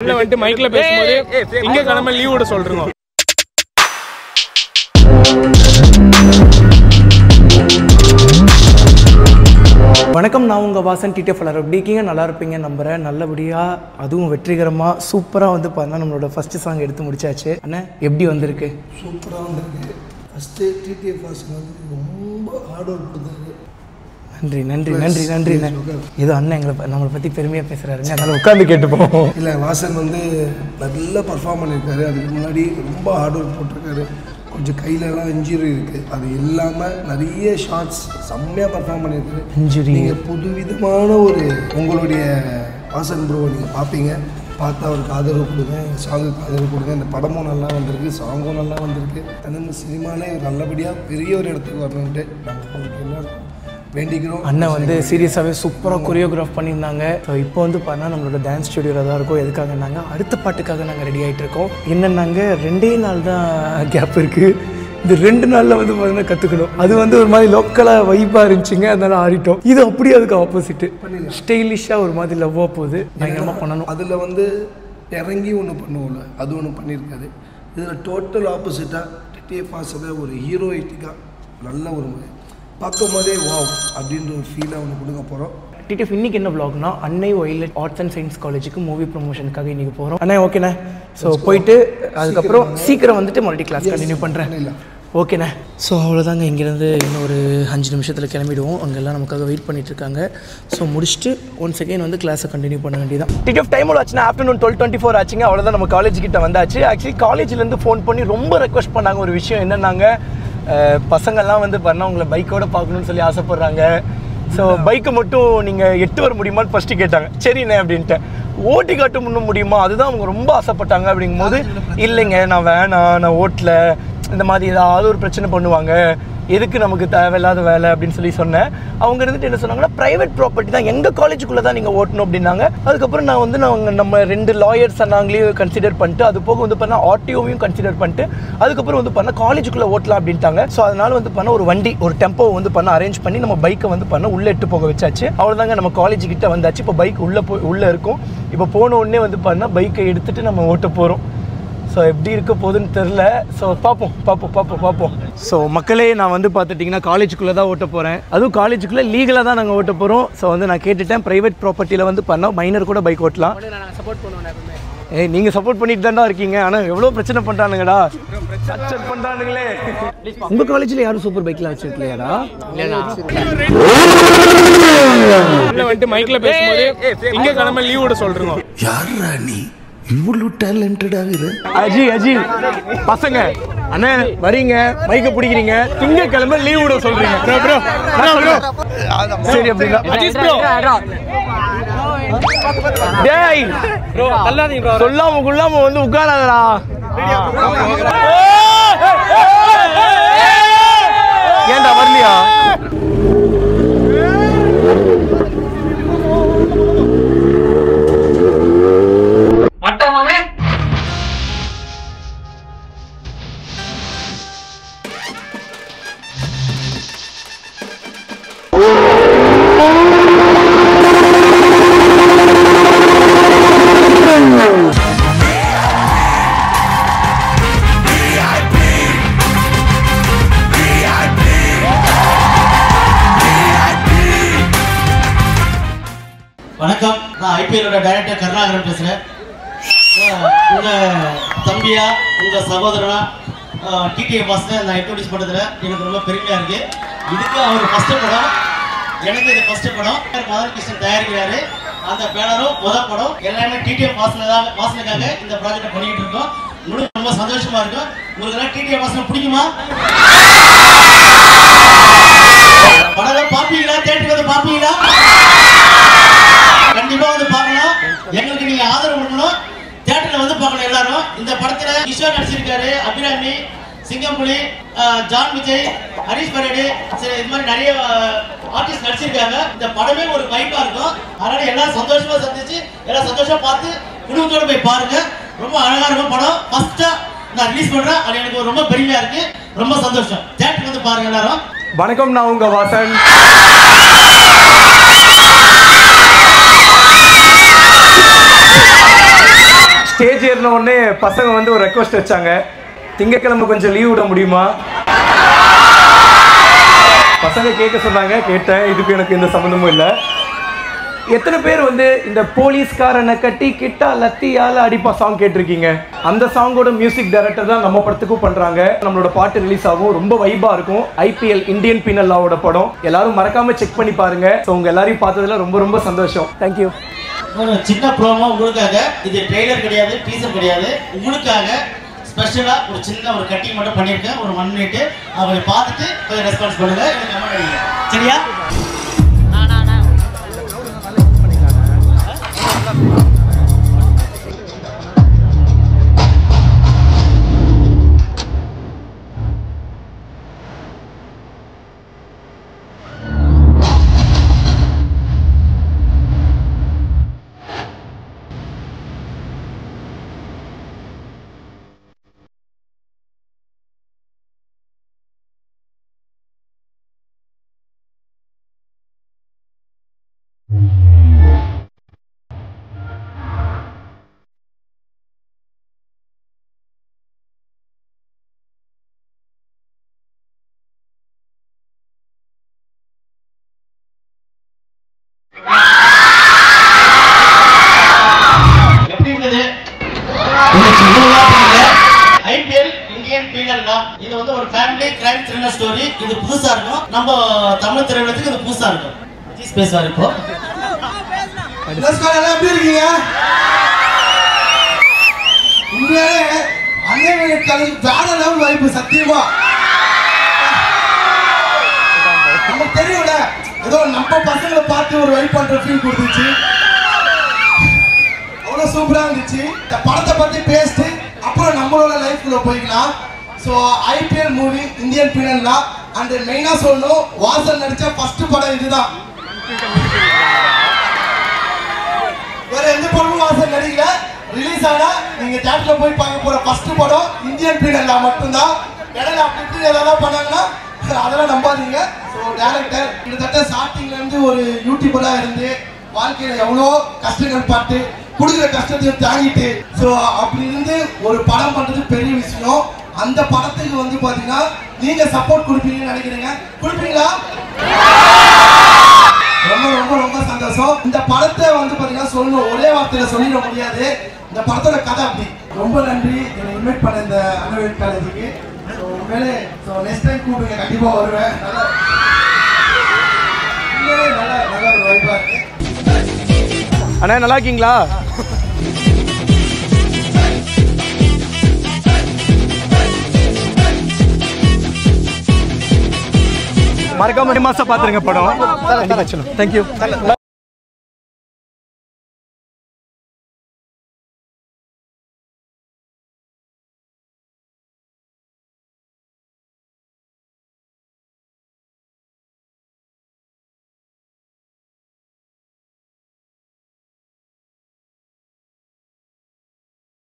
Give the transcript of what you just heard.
உள்ள வந்து மைக்ல பேசும்போது இங்க கிளம்ப லீவ் விட சொல்றோம். வணக்கம், நான் உங்கள் வாசன் டிடிஎஃப் எப்படி இருக்கீங்க? நல்லா இருப்பீங்க நம்புகிறேன். நல்லபடியாக அதுவும் வெற்றிகரமாக சூப்பராக வந்து பார்த்தா நம்மளோட ஃபஸ்ட்டு சாங் எடுத்து முடிச்சாச்சு. அண்ணா எப்படி வந்திருக்கு? சூப்பராக வந்திருக்கு. ஃபஸ்ட்டு டிடிஎஃப் வாசன் வந்து ரொம்ப ஹார்ட் ஒர்க் கொடுத்தாரு. நன்றி நன்றி நன்றி நன்றிண்ணே. ஏதோ அண்ணன் நம்மளை பற்றி பெருமையாக பேசுகிறாருங்க, அதனால் உட்காந்து கேட்டுப்போம். இல்லை, வாசன் வந்து நல்லா பர்ஃபார்ம் பண்ணியிருக்காரு. அதுக்கு முன்னாடி ரொம்ப ஹார்ட் ஒர்க் போட்டிருக்காரு. கொஞ்சம் கையிலலாம் இன்ஜுரி இருக்குது, அது இல்லாமல் நிறைய ஷார்ட்ஸ் செம்மையாக பர்ஃபார்ம் பண்ணியிருக்காரு. இன்ஜுரி நீங்கள் புதுவிதமான ஒரு உங்களுடைய வாசன் ப்ரோவை நீங்கள் பார்ப்பீங்க. பார்த்தா அவருக்கு ஆதரவு கொடுங்க, சாங்குக்கு ஆதரவு கொடுங்க. இந்த படமும் நல்லா வந்திருக்கு, சாங்கும் நல்லா வந்திருக்கு. அந்த சினிமாலே நல்லபடியாக பெரிய ஒரு இடத்துக்கு வரணுன்ட்டு நாங்கள் உங்களுக்கு எல்லாருக்கும் வேண்டிக்கிறோம். அண்ணன் வந்து சீரியஸாகவே சூப்பராக கொரியோகிராஃப் பண்ணியிருந்தாங்க. ஸோ இப்போ வந்து பார்த்தா நம்மளோட டான்ஸ் ஸ்டுடியோவில் தான் இருக்கும். எதுக்காகனாங்க அடுத்த பாட்டுக்காக நாங்கள் ரெடி ஆகிட்டு இருக்கோம். என்னன்னாங்க 2 நாள் தான் கேப் இருக்குது. இந்த 2 நாளில் வந்து பார்த்தீங்கன்னா கற்றுக்கணும். அது வந்து ஒரு மாதிரி லோக்கலாக வைப்பாக இருந்துச்சுங்க, அதனால ஆடிட்டோம். இது அப்படியே அதுக்கு ஆப்போசிட்டு ஸ்டைலிஷாக ஒரு மாதிரி லவ்வாக போகுது. பயங்கரமாக பண்ணணும். அதில் வந்து இறங்கி ஒன்று பண்ணுவோம்ல, அது ஒன்று பண்ணியிருக்காது. இதில் டோட்டல் ஆப்போசிட்டாக டிடிஎஃப் வாசனை ஒரு ஹீரோயிட்டிக்காக நல்ல ஒரு பார்க்கும் போதே வாவ் அப்படின்ற ஒரு ஃபீலாக ஒன்று கொடுக்க போகிறோம். டிடிஎஃப் இன்னைக்கு என்ன வ்ளாக்னா, அன்னை ஒயிலட் ஆர்ட்ஸ் அண்ட் சயின்ஸ் காலேஜுக்கு மூவி ப்ரொமோஷனுக்காக இன்றைக்கி போகிறோம். அண்ணா ஓகேண்ணே. ஸோ போயிட்டு அதுக்கப்புறம் சீக்கிரம் வந்துட்டு மறுபடியும் கிளாஸ் கண்டினியூ பண்ணுறேன். ஓகேண்ணே. ஸோ அவ்வளோதாங்க, இங்கேருந்து இன்னும் ஒரு 5 நிமிஷத்தில் கிளம்பிடுவோம். அங்கெல்லாம் நமக்காக வெயிட் பண்ணிட்டுருக்காங்க. ஸோ முடிச்சுட்டு ஒன்ஸ் அகெயின் வந்து கிளாஸை கண்டினியூ பண்ண வேண்டியதான். டிடிஎஃப் டைம் ஆச்சுன்னா ஆஃப்டர்நூன் 12:24 ஆச்சுங்க. அவ்வளோதான், நம்ம காலேஜ் கிட்ட வந்தாச்சு. ஆக்சுவலி காலேஜ்லேருந்து ஃபோன் பண்ணி ரொம்ப ரெக்வஸ்ட் பண்ணாங்க. ஒரு விஷயம் என்னன்னாங்க, பசங்கள்லாம் வந்து பண்ணால் உங்களை பைக்கோடு பார்க்கணுன்னு சொல்லி ஆசைப்பட்றாங்க. ஸோ பைக்கை மட்டும் நீங்கள் 8 வர முடியுமான்னு ஃபஸ்ட்டு கேட்டாங்க. சரிண்ணே அப்படின்ட்டு. ஓட்டி காட்ட முன்னும் முடியுமா, அதுதான் அவங்க ரொம்ப ஆசைப்பட்டாங்க. அப்படிங்கும்போது இல்லைங்க, நான் ஓட்டல, இந்த மாதிரி ஏதாவது ஒரு பிரச்சனை பண்ணுவாங்க, எதுக்கு நமக்கு தேவையில்லாத வேலை அப்படின்னு சொல்லி சொன்னேன். அவங்க இருந்துட்டு என்ன சொன்னாங்கன்னா, ப்ரைவேட் ப்ராப்பர்ட்டி தான், எங்கள் காலேஜுக்குள்ளே தான் நீங்கள் ஓட்டணும் அப்படின்னாங்க. அதுக்கப்புறம் நான் வந்து நம்ம 2 லாயர்ஸ் நாங்களே கன்சிடர் பண்ணிட்டு, அது போக வந்து பண்ணால் ஆர்டிஓவையும் கன்சிடர் பண்ணிட்டு, அதுக்கப்புறம் வந்து பண்ணால் காலேஜுக்குள்ளே ஓட்டலாம் அப்படின்ட்டாங்க. ஸோ அதனால் வந்து பண்ணால் ஒரு வண்டி, ஒரு டெம்போ வந்து பண்ண அரேஞ்ச் பண்ணி நம்ம பைக்கை வந்து பண்ண உள்ளே எட்டு போக வச்சாச்சு. அவ்வளோதாங்க, நம்ம காலேஜ் கிட்ட வந்தாச்சு. இப்போ பைக் உள்ளே இருக்கும். இப்போ போன உடனே வந்து பண்ணால் பைக்கை எடுத்துகிட்டு நம்ம ஓட்ட போகிறோம். ஸோ எப்படி இருக்க போகுதுன்னு தெரில. ஸோ பார்ப்போம். ஸோ மக்களே, நான் வந்து பார்த்துட்டிங்கன்னா காலேஜுக்குள்ளே தான் ஓட்ட போகிறேன். அதுவும் காலேஜுக்குள்ளே லீகலாக தான் நாங்கள் ஓட்ட போகிறோம். ஸோ வந்து நான் கேட்டுட்டேன், ப்ரைவேட் ப்ராப்பர்ட்டியில் வந்து பண்ணால் மைனர் கூட பைக் ஓட்டலாம். சப்போர்ட் பண்ணுவோம். நீங்கள் சப்போர்ட் பண்ணிட்டு தான்டா இருக்கீங்க. ஆனால் எவ்வளோ பிரச்சனை பண்ணுறானுங்கடா, பண்ணுறானுங்களே. உங்கள் காலேஜில் யாரும் சூப்பர் பைக்லாம் வச்சுருக்கலையாடா? உள்ள வந்து மைக்ல பேசும்போது இங்க கிளம்ப லீவ் விட சொல்றோம். யாரா நீ இவ்வளோ டேலண்டடாக இரு? அஜி பசங்க அண்ணே வரீங்க, மைக்க பிடிக்கிறீங்க, திங்கக்கிழமை லீவ் விட சொல்றீங்க. சரி அப்படின்னா டேய் ப்ரோ சொல்லாம கொள்ளாம வந்து உட்காராதடா. ஏன்டா வரலையா? வணக்கம், நான் ஐபிஎல்லோட டைரக்டர் கருணாகரன் பேசுகிறேன். உங்கள் தம்பியா, உங்கள் சகோதரனா டிடிஎஃப் வாசனை நான் இன்ட்ரோடியூஸ் பண்ணுறதுல எனக்கு ரொம்ப பெருமையாக இருக்குது. இதுக்கு அவர் ஃபஸ்ட்டு படம், எனக்கு இது ஃபஸ்ட்டு படம். மதன் கிருஷ்ணன் தயாரிக்கிறாரு. அந்த பேனரும் முதல் படம் எல்லாமே டிடிஎஃப் வாசனுக்காக இந்த ப்ராஜெக்டை பண்ணிக்கிட்டு இருக்கோம். உங்களுக்கு ரொம்ப சந்தோஷமாக இருக்கும். உங்களுக்கு எல்லாம் டிடிஎஃப் வாசனை பிடிக்குமா? படம் பார்ப்பீங்களா? தேட்டருக்கு வந்து பார்ப்பீங்களா? கண்டிப்பா வந்து பார்க்கணும். எங்களுக்கு நீங்க ஆதரவு கொடுக்கணும். தியேட்டர்ல வந்து பார்க்கணும் எல்லாரும். இந்த படத்துல கிஷோர் நடிச்சிருக்காரு, அபிராமி, சிங்கம்புலி, ஜான் விஜய், ஹரிஷ் பரேடு, இது மாதிரி நிறைய ஆர்டிஸ்ட் நடிச்சிருக்காங்க. இந்த படமே ஒரு வைப்பா இருக்கும். அதனால எல்லாரும் சந்தோஷமா சந்திச்சு எல்லாம் சந்தோஷமா பார்த்து குடும்பத்தோட போய் பாருங்க. ரொம்ப அழகா இருக்கும் படம். ஃபர்ஸ்டா நான் ரிலீஸ் பண்றேன். அது எனக்கு ரொம்ப பெருமையா இருக்கு. ரொம்ப சந்தோஷம். தியேட்டருக்கு வந்து பாருங்க எல்லாரும். வணக்கம், நான் உங்க வாசன். ஸ்டேஜ் ஏறின உடனே பசங்க வந்து ஒரு ரெக்வஸ்ட் வச்சாங்க, திங்கக்கிழமை கொஞ்சம் லீவ் விட முடியுமா? பசங்க கேட்க சொன்னாங்க, கேட்டேன். இதுக்கு எனக்கு எந்த சம்மந்தமும் இல்லை. எத்தனை பேர் வந்து இந்த போலீஸ்காரனை கட்டி கிட்டா லத்தியால அடிப்பா சாங் கேட்டிருக்கீங்க? அந்த சாங்கோட மியூசிக் டைரக்டர் தான் நம்ம படத்துக்கும் பண்றாங்க. நம்மளோட பாட்டு ரிலீஸ் ஆகும், ரொம்ப வைபா இருக்கும். IPL இந்தியன் பீனல் லாவோட படம், எல்லாரும் மறக்காம செக் பண்ணி பாருங்க. ஸோ உங்க எல்லாரையும் பார்த்ததுல ரொம்ப ரொம்ப சந்தோஷம். தேங்க்யூ. ஒரு சின்ன ப்ரோமோ உங்களுக்காக. இது ட்ரெய்லர் கிடையாது, டீசர் கிடையாது, உங்களுக்காக ஸ்பெஷலா ஒரு சின்ன ஒரு கட்டிங் மட்டும் பண்ணியிருக்கேன். ஒரு 1 மினிட் அவங்களை பார்த்துட்டு கொஞ்சம் ரெஸ்பான்ஸ் பண்ணுங்க, எனக்கு கமெண்ட் அடிங்க, சரியா? IPL இந்தியன் பீனல் லா இது வந்து ஒரு ஃபேமிலி கிரைம் த்ரில்லர் ஸ்டோரி. இது புதுசா இருக்கும், நம்ம தமிழ் திரையுலகத்துக்கு இது புதுசா இருக்கும். ஜீஸ் பேசுவார் இப்போ. எல்லாம் எப்படி இருக்கீங்க? உண்மையாலே அன்னை காலேஜ் வேற லெவல் வைப்பு. சத்தியமா நமக்கு தெரியும்ல, ஏதோ நம்ம பசங்களை பார்த்து ஒரு வைப் பண்ற ஃபீல் கொடுத்துச்சு. அவ்வளோ சூப்பரா இருந்துச்சு. இந்த படத்தை பத்தி பேசிட்டு அப்புறம் நம்மளோட லைஃப்ல போய்க்கலாம். So IPL movie Indian penal law and மெயினா சொல்லணும், வாசன் நடிச்ச ஃபர்ஸ்ட் படம் இதுதான். வேற எந்த படமும் வாசன் நடிக்கல. ரிலீஸ் ஆனா நீங்க தியேட்டர்ல போய் பார்க்க போற ஃபர்ஸ்ட் படம் இந்தியன் பீனல் லா மட்டும்தான். இடையில அப்படி ஏதாவது பண்ணாங்கன்னா அதெல்லாம் நம்பாதீங்க. ஸோ டைரக்டர் கிட்டத்தட்ட ஸ்டார்டிங்ல இருந்து ஒரு யூடியூபரா இருந்து வாழ்க்கையில எவ்வளோ கஷ்டங்கள் பார்த்து கொடுக்குற கஷ்டத்தையும் தாங்கிட்டு ஸோ அப்படி இருந்து ஒரு படம் பண்றது பெரிய விஷயம். அந்த படத்துக்கு வந்து பாத்தீங்கன்னா நீங்க சப்போர்ட் கொடுப்பீங்கன்னு நினைக்கிறீங்க. கொடுப்பீங்களா? ரொம்ப ரொம்ப ரொம்ப சந்தோஷம். இந்த படத்தை வந்து பாத்தீங்கன்னா சொல்லணும், ஒரே வார்த்தையில சொல்லிட முடியாது. இந்த படத்தோட கதை அப்படி. ரொம்ப நன்றி என்னை இன்வைட் பண்ண இந்த அண்ணா காலேஜுக்கு. ஸோ உண்மையிலே நெக்ஸ்ட் டைம் கூப்பிடுங்க, கண்டிப்பா வருவேன். நல்ல ஒரு வாய்ப்பா இருக்கு. அண்ணா நல்லா இருக்கீங்களா? மறக்காம மாசம் பாத்துருங்க படம். தேங்க்யூ.